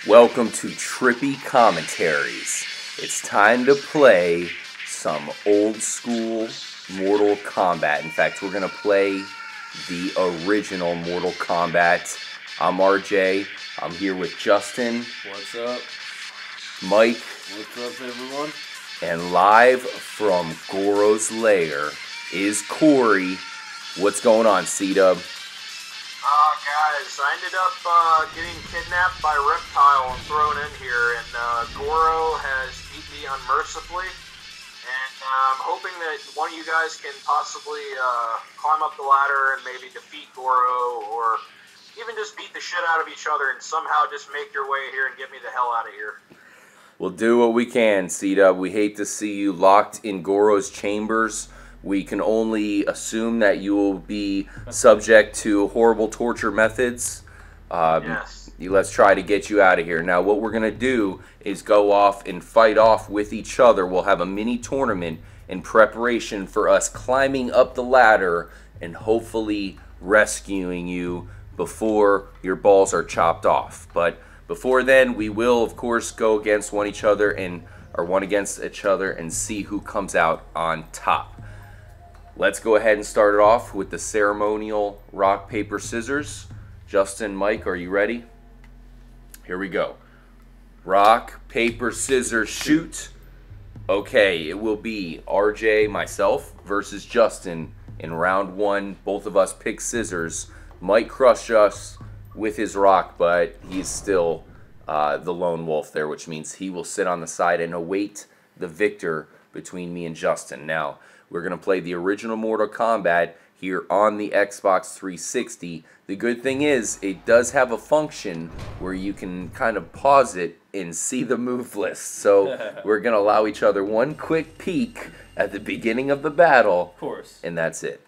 Welcome to Trippy Commentaries. It's time to play some old school Mortal Kombat. In fact, we're going to play the original Mortal Kombat. I'm RJ. I'm here with Justin. What's up? Mike. What's up, everyone? And live from Goro's Lair is Corey. What's going on, C-Dub? Guys, I ended up getting kidnapped by Reptile and thrown in here, and Goro has beat me unmercifully, and I'm hoping that one of you guys can possibly climb up the ladder and maybe defeat Goro, or even just beat the shit out of each other and somehow just make your way here and get me the hell out of here. We'll do what we can, C-Dub. We hate to see you locked in Goro's chambers. We can only assume that you will be subject to horrible torture methods. Yes. Let's try to get you out of here. Now, what we're going to do is go off and fight off with each other. We'll have a mini tournament in preparation for us climbing up the ladder and hopefully rescuing you before your balls are chopped off. But before then, we will, of course, go against one against each other and see who comes out on top. Let's go ahead and start it off with the ceremonial rock, paper, scissors. Justin, Mike, are you ready? Here we go. Rock, paper, scissors, shoot. Okay, it will be RJ, myself, versus Justin in round one. Both of us pick scissors. Mike crushed us with his rock, but he's still the lone wolf there, which means he will sit on the side and await the victor between me and Justin. Now, we're going to play the original Mortal Kombat here on the Xbox 360. The good thing is, it does have a function where you can kind of pause it and see the move list. So we're going to allow each other one quick peek at the beginning of the battle. Of course. And that's it.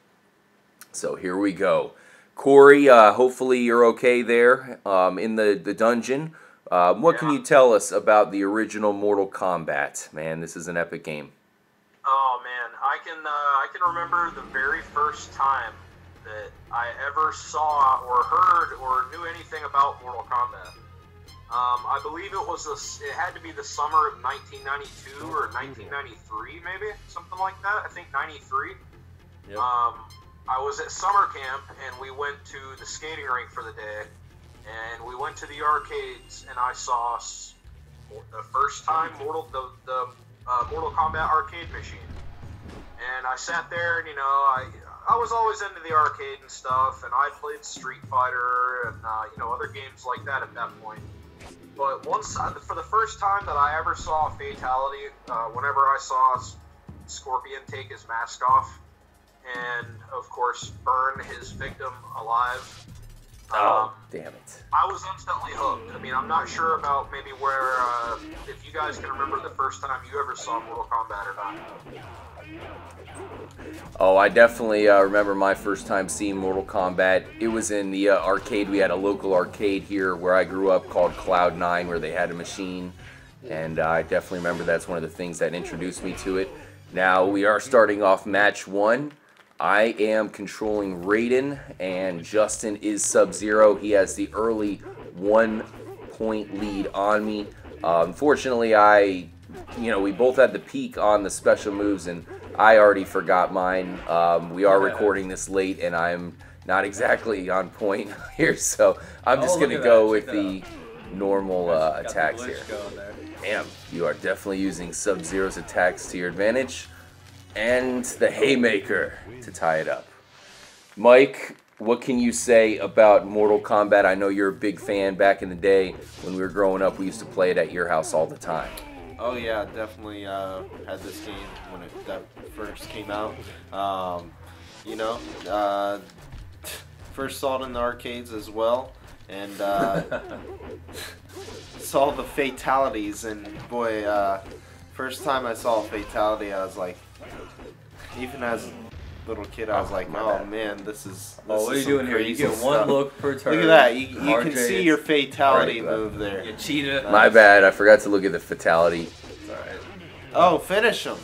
So here we go. Corey, hopefully you're okay there in the dungeon. What can you tell us about the original Mortal Kombat? Man, this is an epic game. Oh man, I can remember the very first time that I ever saw or heard or knew anything about Mortal Kombat. I believe it had to be the summer of 1992 or 1993, maybe something like that. I think 93. Yep. I was at summer camp and we went to the skating rink for the day, and we went to the arcades and I saw the first time Mortal Kombat arcade machine. And I sat there and, I was always into the arcade and stuff, and I played Street Fighter and, other games like that at that point. But for the first time that I ever saw a fatality, whenever I saw Scorpion take his mask off and, of course, burn his victim alive, damn it. I was instantly hooked. I mean, I'm not sure about maybe if you guys can remember the first time you ever saw Mortal Kombat or not. Oh, I definitely remember my first time seeing Mortal Kombat. It was in the arcade. We had a local arcade here where I grew up called Cloud9, where they had a machine. And I definitely remember that's one of the things that introduced me to it. Now, we are starting off match one. I am controlling Raiden, and Justin is Sub-Zero. He has the early 1-point lead on me. Unfortunately, we both had the peak on the special moves, and I already forgot mine. We are recording this late, and I'm not exactly on point here, so I'm just going to go with the normal attacks here. Damn, you are definitely using Sub-Zero's attacks to your advantage. And the haymaker to tie it up. Mike, what can you say about Mortal Kombat? I know you're a big fan. Back in the day when we were growing up, we used to play it at your house all the time. Oh yeah, definitely had this game when that first came out. First saw it in the arcades as well, and saw the fatalities. And boy, first time I saw a fatality, I was like, even as a little kid, I was like, oh man, this is what are you doing here? You get one look per turn. Look at that. You can see your fatality move there. You cheated. Nice. My bad. I forgot to look at the fatality. It's all right. Oh, finish him.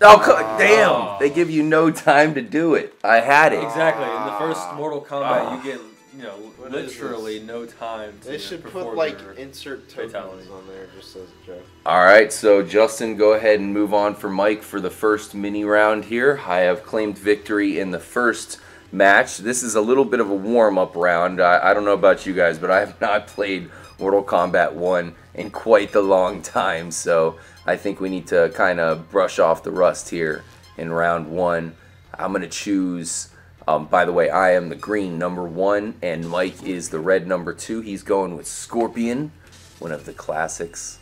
Oh, damn. They give you no time to do it. I had it. Exactly. In the first Mortal Kombat, you get you know, literally no time to. They should put like insert tokens on there just as a joke. All right, so Justin, go ahead and move on for Mike for the first mini round here. I have claimed victory in the first match. This is a little bit of a warm-up round. I don't know about you guys, but I have not played Mortal Kombat 1 in quite the long time, so I think we need to kind of brush off the rust here in round 1. I'm going to choose, by the way, I am the green number 1, and Mike is the red number 2. He's going with Scorpion, one of the classics,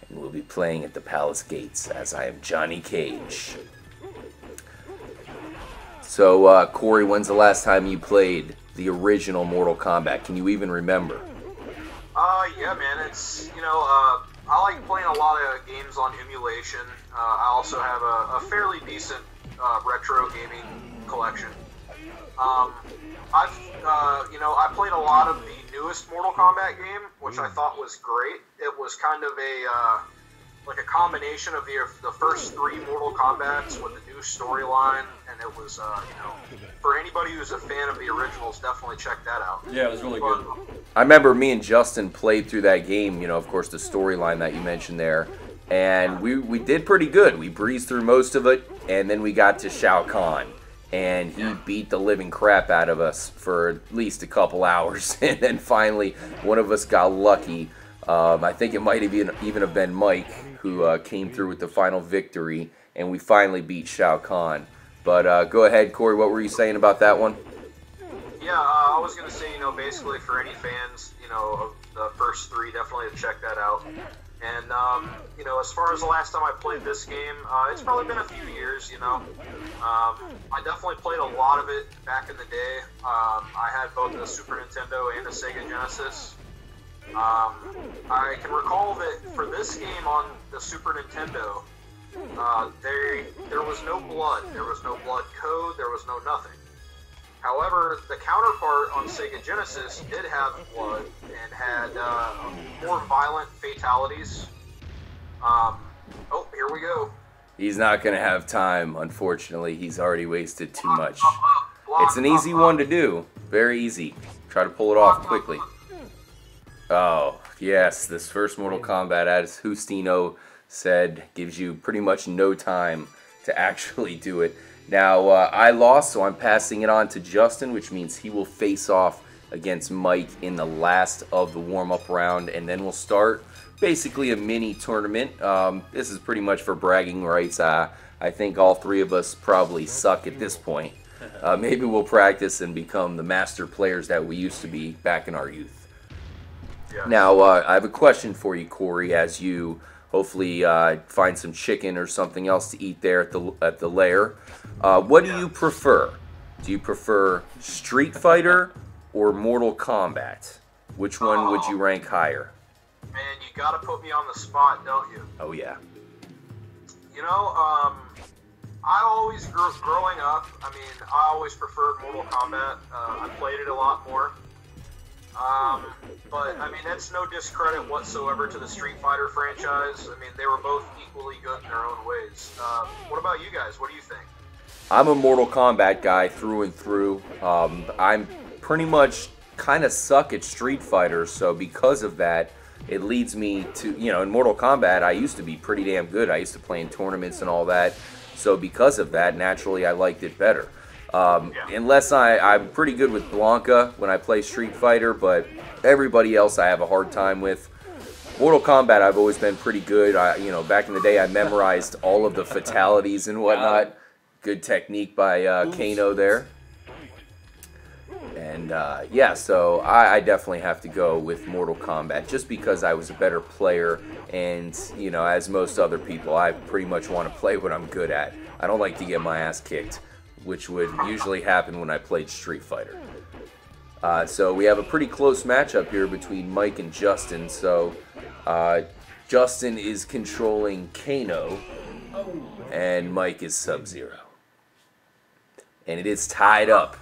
and we'll be playing at the Palace Gates as I am Johnny Cage. So, Corey, when's the last time you played the original Mortal Kombat? Can you even remember? Yeah, man. It's, you know, I like playing a lot of games on emulation. I also have a fairly decent retro gaming collection. You know, I played a lot of the newest Mortal Kombat game, which I thought was great. It was kind of like a combination of the first 3 Mortal Kombats with the new storyline, and it was, you know, for anybody who's a fan of the originals, definitely check that out. Yeah, it was really good. I remember me and Justin played through that game, you know, of course, the storyline that you mentioned there, and we did pretty good. We breezed through most of it, and then we got to Shao Kahn, and he beat the living crap out of us for at least a couple hours, and then finally one of us got lucky. I think it might have even have been Mike who came through with the final victory, and we finally beat Shao Kahn. But go ahead, Corey, what were you saying about that one? Yeah, I was going to say, you know, basically for any fans, you know, of the first 3, definitely to check that out. And, you know, as far as the last time I played this game, it's probably been a few years, you know. I definitely played a lot of it back in the day. I had both the Super Nintendo and the Sega Genesis. I can recall that for this game on the Super Nintendo, there was no blood. There was no blood code. There was no nothing. However, the counterpart on Sega Genesis did have blood and had more violent fatalities. Oh, here we go. He's not going to have time, unfortunately. He's already wasted too much. It's an easy one to do. Very easy. Try to pull it off quickly. Oh, yes, this first Mortal Kombat, as Justino said, gives you pretty much no time to actually do it. Now, I lost, so I'm passing it on to Justin, which means he will face off against Mike in the last of the warm-up round, and then we'll start basically a mini tournament. This is pretty much for bragging rights. I think all 3 of us probably suck at this point. Maybe we'll practice and become the master players that we used to be back in our youth. Yeah. Now, I have a question for you, Corey, as you hopefully find some chicken or something else to eat there at the Lair. What do you prefer? Do you prefer Street Fighter or Mortal Kombat? Which one would you rank higher? Man, you gotta put me on the spot, don't you? Oh, yeah. You know, I always growing up, I mean, I always preferred Mortal Kombat. I played it a lot more. But, I mean, that's no discredit whatsoever to the Street Fighter franchise. I mean, they were both equally good in their own ways. What about you guys? What do you think? I'm a Mortal Kombat guy through and through. I'm pretty much kind of suck at Street Fighter, so because of that, it leads me to, you know, in Mortal Kombat, I used to be pretty damn good. I used to play in tournaments and all that. So because of that, naturally, I liked it better. Unless I'm pretty good with Blanca when I play Street Fighter, but everybody else I have a hard time with. Mortal Kombat, I've always been pretty good. You know, back in the day, I memorized all of the fatalities and whatnot. Good technique by Kano there. And yeah, so I definitely have to go with Mortal Kombat just because I was a better player, and you know, as most other people, I pretty much want to play what I'm good at. I don't like to get my ass kicked, which would usually happen when I played Street Fighter. So we have a pretty close matchup here between Mike and Justin. So Justin is controlling Kano, and Mike is Sub-Zero. And it is tied up.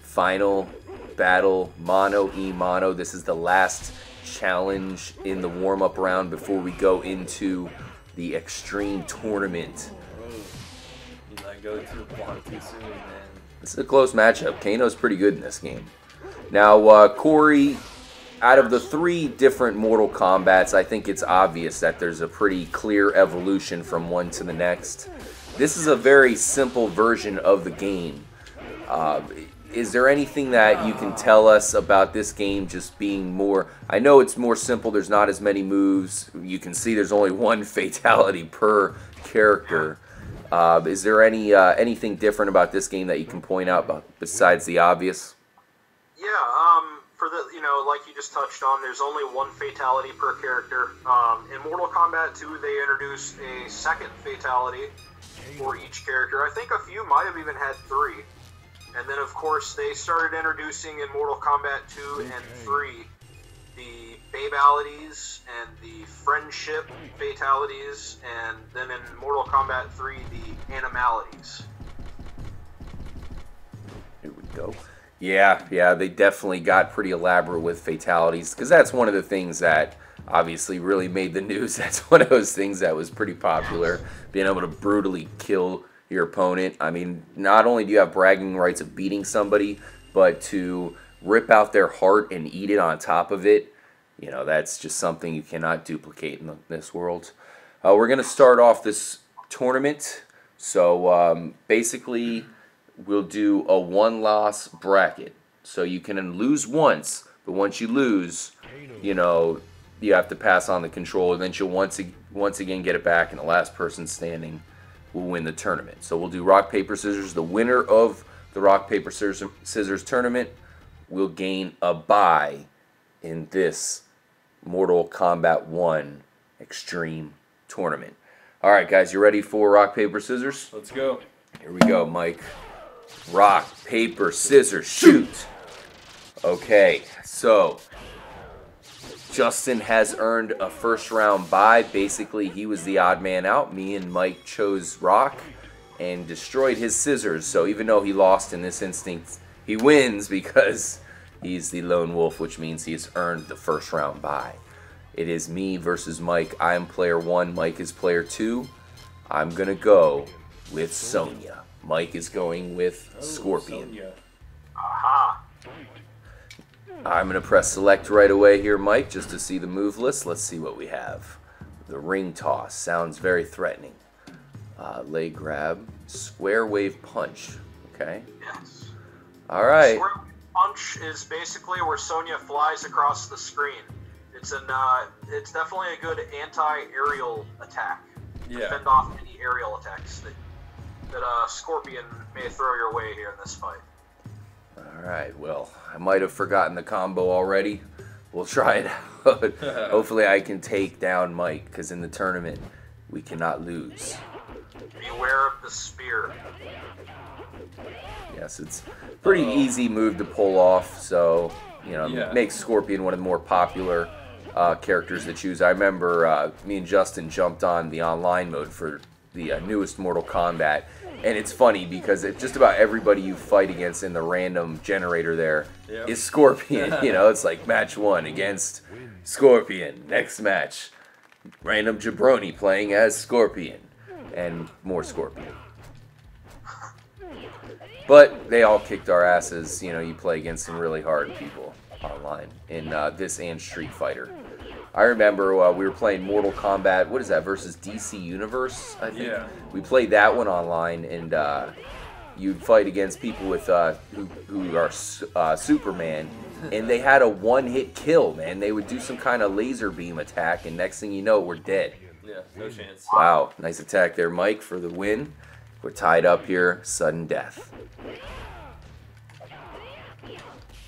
Final battle, mono-e-mono. This is the last challenge in the warm-up round before we go into the Extreme Tournament. You let go too long too soon, man. This is a close matchup. Kano's pretty good in this game. Now, Corey, out of the 3 different Mortal Kombats, I think it's obvious that there's a pretty clear evolution from one to the next. This is a very simple version of the game. Is there anything that you can tell us about this game just being more... I know it's more simple, there's not as many moves. You can see there's only 1 fatality per character. Is there anything different about this game that you can point out besides the obvious? Yeah, for the, like you just touched on, there's only 1 fatality per character. In Mortal Kombat 2, they introduced a 2nd fatality for each character. I think a few might have even had 3. And then, of course, they started introducing in Mortal Kombat 2 and 3 the babalities and the friendship fatalities, and then in Mortal Kombat 3, the animalities. Here we go. Yeah, they definitely got pretty elaborate with fatalities, because that's one of the things that obviously really made the news. That's one of those things that was pretty popular, being able to brutally kill your opponent. I mean, not only do you have bragging rights of beating somebody, but to rip out their heart and eat it on top of it, that's just something you cannot duplicate in this world. We're going to start off this tournament. So basically, we'll do a 1-loss bracket. So you can lose once, but once you lose, you have to pass on the controller. Then you'll once again get it back, and the last person standing will win the tournament. So we'll do rock, paper, scissors. The winner of the rock, paper, scissors tournament will gain a bye in this Mortal Kombat 1 Extreme tournament. All right, guys, you ready for rock, paper, scissors? Let's go. Here we go, Mike. Rock, paper, scissors, shoot. Okay, so Justin has earned a first round bye. Basically, he was the odd man out. Me and Mike chose rock and destroyed his scissors. So even though he lost in this instance, he wins because he's the lone wolf, which means he has earned the first round bye. It is me versus Mike. I am player 1. Mike is player 2. I'm going to go with Sonya. Mike is going with Scorpion. Sonya. Aha! I'm going to press select right away here, Mike, just to see the move list. Let's see what we have. The ring toss sounds very threatening. Leg grab. Square wave punch. Okay. Yes. All right. Square wave punch is basically where Sonya flies across the screen. It's definitely a good anti-aerial attack. Yeah. Fend off any aerial attacks that Scorpion may throw your way here in this fight. Alright, well, I might have forgotten the combo already. We'll try it out. Hopefully I can take down Mike, because in the tournament, we cannot lose. Beware of the spear. Yes, it's a pretty easy move to pull off, so, Yeah. makes Scorpion one of the more popular characters to choose. I remember me and Justin jumped on the online mode for the newest Mortal Kombat, and it's funny because just about everybody you fight against in the random generator there is Scorpion. It's like match 1 against Scorpion. Next match, random jabroni playing as Scorpion, and more Scorpion. But they all kicked our asses. You play against some really hard people online in this and Street Fighter. I remember we were playing Mortal Kombat, what is that, versus DC Universe, I think? Yeah. We played that one online, and you'd fight against people with who are Superman, and they had a one-hit kill, man. They would do some kind of laser beam attack, and next thing you know, we're dead. Yeah, no chance. Wow, nice attack there, Mike, for the win. We're tied up here, sudden death.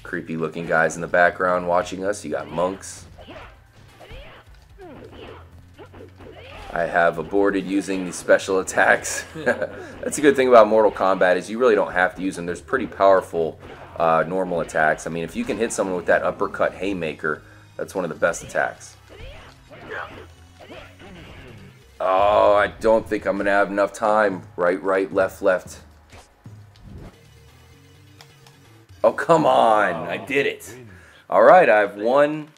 Creepy-looking guys in the background watching us. You got monks. I have aborted using the special attacks. That's a good thing about Mortal Kombat is you really don't have to use them. There's pretty powerful normal attacks. I mean, if you can hit someone with that uppercut haymaker, that's one of the best attacks. Yeah. Oh, I don't think I'm going to have enough time. Right, right, left, left. Oh, come on. I did it. All right, I've won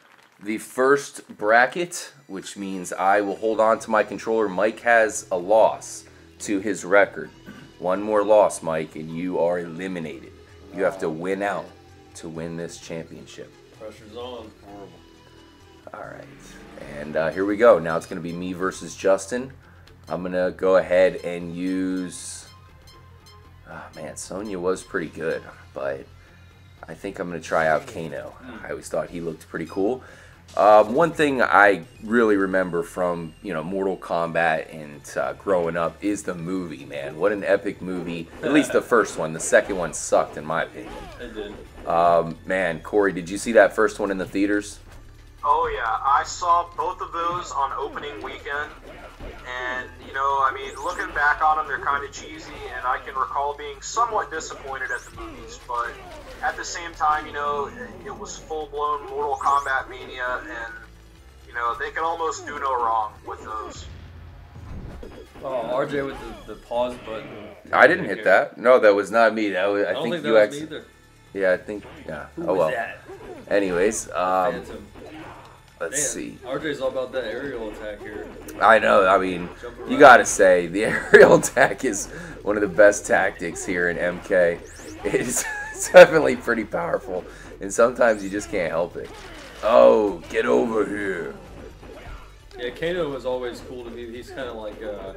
the first bracket, which means I will hold on to my controller. Mike has a loss to his record. One more loss, Mike, and you are eliminated. You have to win out to win this championship. Pressure's on. Horrible. All right, and here we go. Now it's going to be me versus Justin. I'm going to go ahead and use... Oh, man, Sonya was pretty good, but I think I'm going to try out Kano. I always thought he looked pretty cool. One thing I really remember from, Mortal Kombat and growing up is the movie, man. What an epic movie. At least the first one. The second one sucked, in my opinion. It did. Man, Corey, did you see that first one in the theaters? Oh yeah, I saw both of those on opening weekend, and looking back on them, they're kind of cheesy, and I can recall being somewhat disappointed at the movies, but at the same time, it was full-blown Mortal Kombat mania, and they can almost do no wrong with those. Oh, RJ with the pause button. I didn't hit that. No, that was not me. That was, I don't think you that was me either. Yeah, I think. Yeah. Who oh was well. that? Anyways, Phantom. let's see. RJ's all about that aerial attack here. I know. I mean, you gotta say the aerial attack is one of the best tactics here in MK. It's definitely pretty powerful, and sometimes you just can't help it. Oh, get over here. Yeah, Kano was always cool to me. He's kind of like the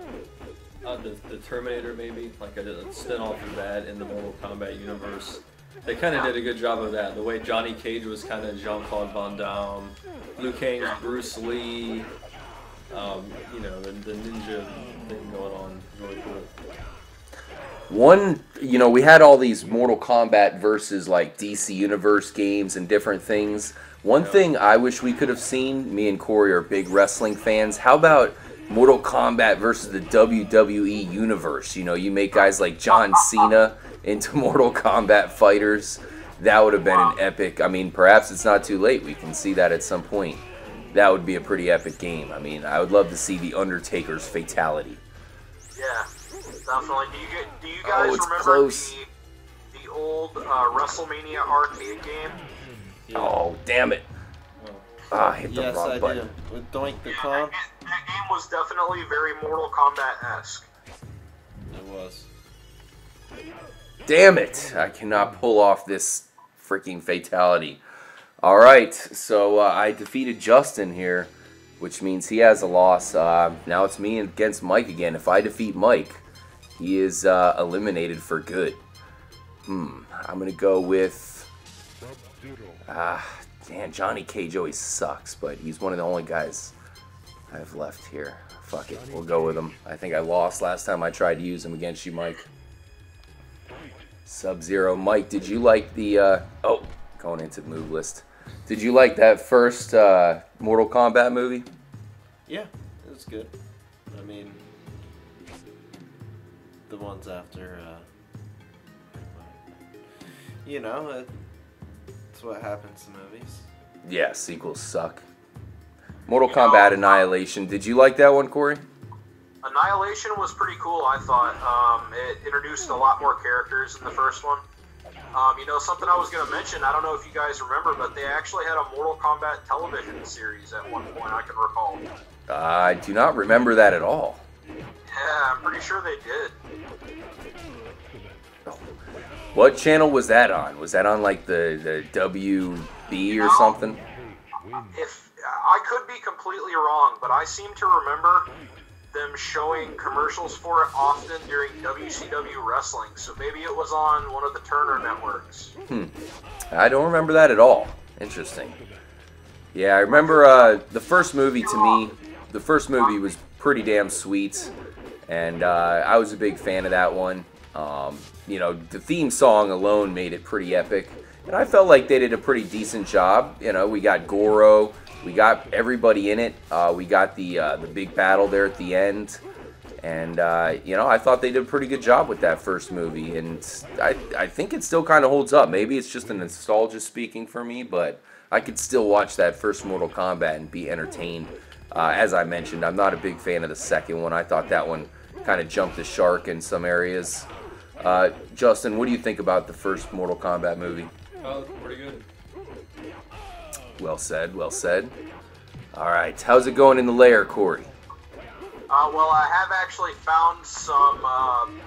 Terminator, maybe, like a spin-off of that in the Mortal Kombat universe. They kind of did a good job of that. The way Johnny Cage was kind of Jean-Claude Van Damme, Liu Kang's Bruce Lee, the ninja thing going on. Really cool. We had all these Mortal Kombat versus like DC Universe games and different things. One thing I wish we could have seen, me and Corey are big wrestling fans, how about Mortal Kombat versus the WWE Universe? You make guys like John Cena into Mortal Kombat fighters. That would have been an epic. I mean, perhaps it's not too late. We can see that at some point. That would be a pretty epic game. I mean, I would love to see the Undertaker's fatality. Yeah, definitely. Do you guys remember close. the old WrestleMania arcade game? Yeah. Oh, damn it. I hit the wrong button. Yes, I do. With Doink the Clown? That game was definitely very Mortal Kombat-esque. It was. Damn it! I cannot pull off this freaking fatality. Alright, so I defeated Justin here, which means he has a loss. Now it's me against Mike again. If I defeat Mike, he is eliminated for good. I'm going to go with... man, Johnny Cage always sucks, but he's one of the only guys I have left here. Fuck it, we'll go with him. I think I lost last time I tried to use him against you, Mike. Sub-Zero. Mike, did you like the... going into the move list. Did you like that first Mortal Kombat movie? Yeah, it was good. I mean, the ones after, it's what happens to movies. Yeah, sequels suck. Mortal Kombat Annihilation. Did you like that one, Corey? Annihilation was pretty cool, I thought. It introduced a lot more characters in the first one. Something I was going to mention, I don't know if you guys remember, but they actually had a Mortal Kombat television series at one point, I can recall. I do not remember that at all. Yeah, I'm pretty sure they did. What channel was that on? Was that on like the WB or something? If I could be completely wrong, but I seem to remember them showing commercials for it often during WCW wrestling, so maybe it was on one of the Turner networks. I don't remember that at all. Interesting. Yeah, I remember the first movie to me, the first movie was pretty damn sweet, and I was a big fan of that one. The theme song alone made it pretty epic, and I felt like they did a pretty decent job. We got Goro, we got everybody in it, we got the big battle there at the end, and I thought they did a pretty good job with that first movie, and I think it still kind of holds up. Maybe it's just a nostalgia speaking for me, but I could still watch that first Mortal Kombat and be entertained. As I mentioned, I'm not a big fan of the second one. I thought that one kind of jumped the shark in some areas. Justin, what do you think about the first Mortal Kombat movie? Oh, pretty good. Well said, well said. Alright, how's it going in the Lair, Corey? Well, I have actually found some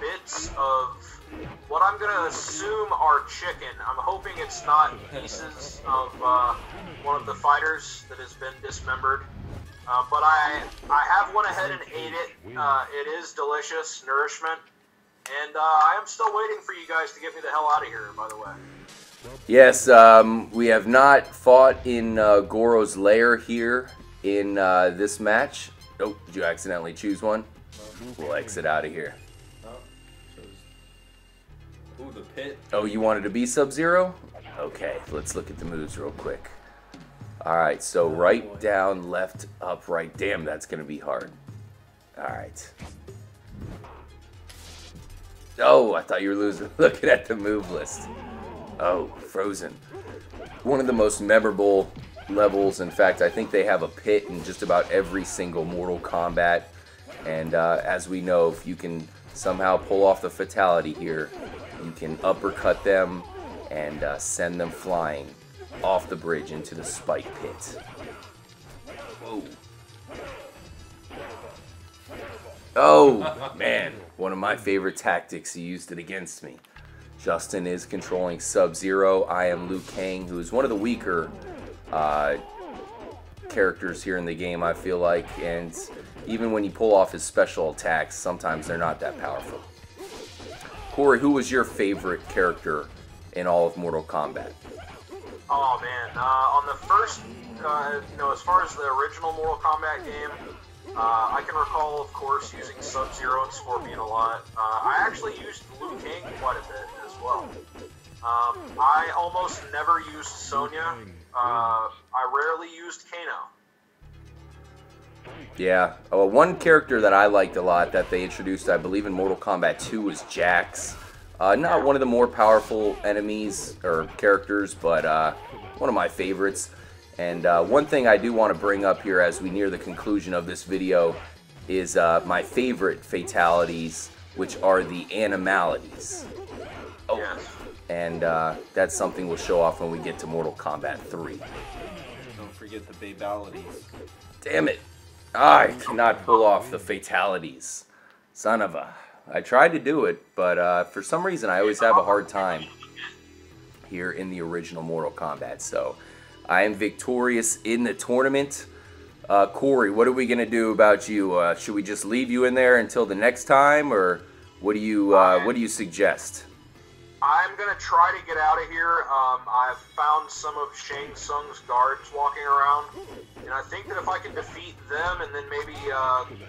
bits of what I'm gonna assume are chicken. I'm hoping it's not pieces of one of the fighters that has been dismembered. But I have went ahead and ate it. It is delicious nourishment, and I am still waiting for you guys to get me the hell out of here. By the way. Yes, we have not fought in Goro's Lair here in this match. Oh, did you accidentally choose one? We'll exit out of here. Ooh, the pit. Oh, you wanted to be Sub-Zero? Okay, let's look at the moves real quick. Alright, so right, down, left, up, right. Damn, that's going to be hard. Alright. Oh, I thought you were looking at the move list. Oh, Frozen. One of the most memorable levels. In fact, I think they have a pit in just about every single Mortal Kombat. And as we know, if you can somehow pull off the fatality here, you can uppercut them and send them flying off the bridge into the spike pit. Whoa. Oh, man. One of my favorite tactics. He used it against me. Justin is controlling Sub-Zero. I am Liu Kang, who is one of the weaker characters here in the game, I feel like. And even when you pull off his special attacks, sometimes they're not that powerful. Corey, who was your favorite character in all of Mortal Kombat? Oh man, on the first, as far as the original Mortal Kombat game, I can recall, of course, using Sub-Zero and Scorpion a lot. I actually used Liu Kang quite a bit as well. I almost never used Sonya. I rarely used Kano. Yeah, one character that I liked a lot that they introduced, I believe, in Mortal Kombat 2 was Jax. Not one of the more powerful enemies or characters, but one of my favorites. And one thing I do want to bring up here as we near the conclusion of this video is my favorite fatalities, which are the animalities. Oh, Yes. and that's something we'll show off when we get to Mortal Kombat 3. Don't forget the babalities. Damn it. I cannot pull off the fatalities. Son of a... I tried to do it, but for some reason I always have a hard time here in the original Mortal Kombat. So I am victorious in the tournament. Corey, what are we going to do about you? Should we just leave you in there until the next time, or what do you suggest? I'm gonna try to get out of here. I've found some of Shang Tsung's guards walking around, and I think that if I can defeat them and then maybe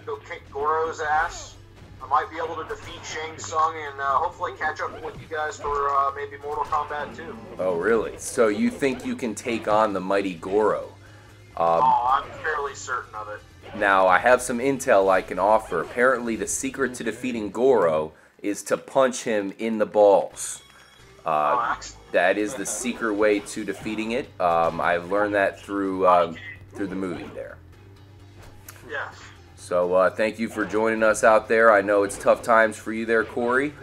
go kick Goro's ass, I might be able to defeat Shang Tsung and hopefully catch up with you guys for maybe Mortal Kombat 2. Oh, really? So you think you can take on the mighty Goro? I'm fairly certain of it. Now, I have some intel I can offer. Apparently, the secret to defeating Goro is to punch him in the balls. That is the secret way to defeating it. I've learned that through the movie there. Yes. So thank you for joining us out there. I know it's tough times for you there, Corey.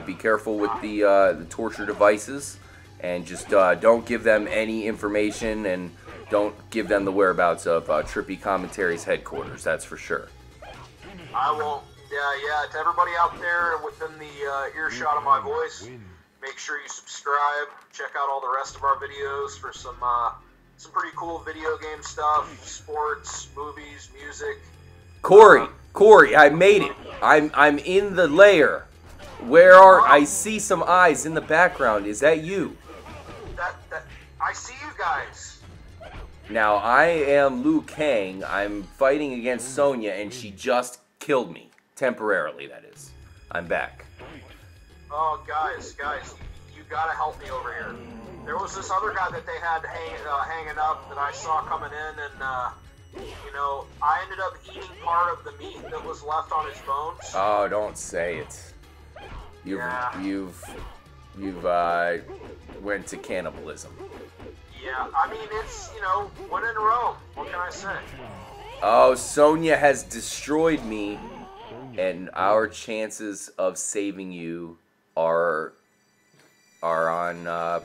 Be careful with the torture devices, and just don't give them any information, and don't give them the whereabouts of Trippy Commentaries headquarters. That's for sure. I won't. Yeah. To everybody out there within the earshot of my voice, make sure you subscribe. Check out all the rest of our videos for some pretty cool video game stuff, sports, movies, music. Corey, I made it. I'm in the lair. Where are I see some eyes in the background? Is that you? That I see you guys. Now I am Liu Kang. I'm fighting against Sonya, and she just killed me temporarily. That is. I'm back. Oh, guys, you gotta help me over here. There was this other guy that they had hanging up that I saw coming in, and I ended up eating part of the meat that was left on his bones. Oh, don't say it. You've went to cannibalism. Yeah, I mean, it's, when in Rome, what can I say? Oh, Sonya has destroyed me, and our chances of saving you are on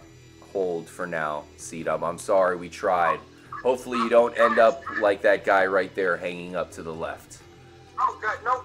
hold for now, C-Dub. I'm sorry, we tried. Hopefully you don't end up like that guy right there hanging up to the left. Oh, God, no,